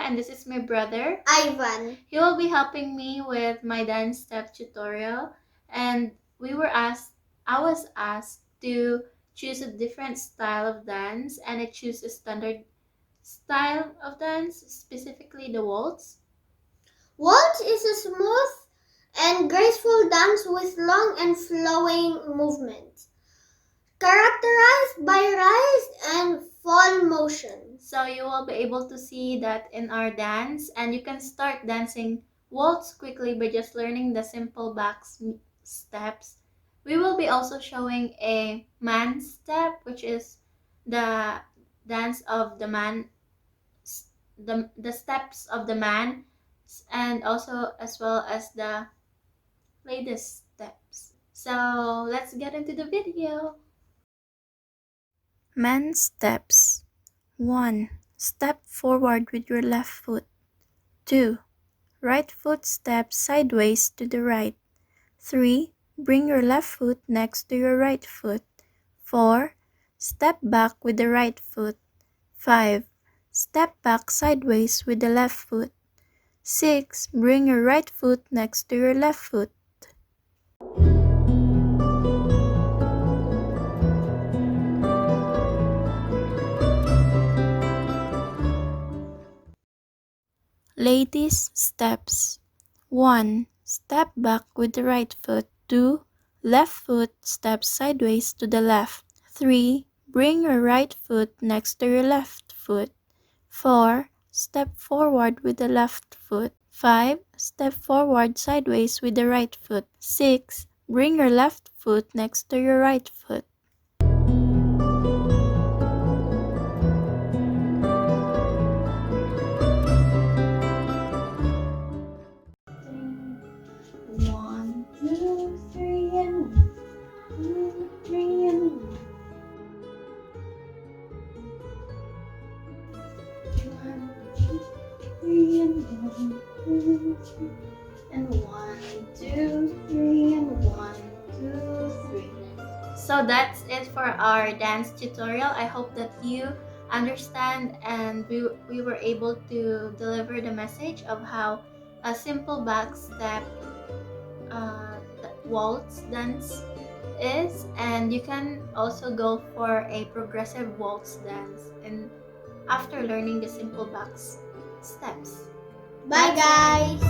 and this is my brother, Ivan. He will be helping me with my dance step tutorial, and I was asked to choose a different style of dance, and I choose a standard style of dance, specifically the waltz. Waltz is a smooth and graceful dance with long and flowing movements, characterized by rise and fall motion. So you will be able to see that in our dance, and you can start dancing waltz quickly by just learning the simple steps. We will be also showing a man step, which is the dance of the man, the steps of the man, and also as well as the ladies steps. So let's get into the video. Man steps. 1. Step forward with your left foot. 2. Right foot steps sideways to the right. 3. Bring your left foot next to your right foot. 4. Step back with the right foot. 5. Step back sideways with the left foot. 6. Bring your right foot next to your left foot. Ladies steps. 1. Step back with the right foot. 2. Left foot steps sideways to the left. 3. Bring your right foot next to your left foot. 4. Step forward with the left foot. 5. Step forward sideways with the right foot. 6. Bring your left foot next to your right foot. One, two, three, and 1, 2, 3, and 1. 1, 2, 3, and 1, 2, 3, and 1, 2, 3, and 1, 2, 3. So that's it for our dance tutorial. I hope that you understand and we were able to deliver the message of how a simple back step waltz dance is, and you can also go for a progressive waltz dance and after learning the simple back steps. Bye guys!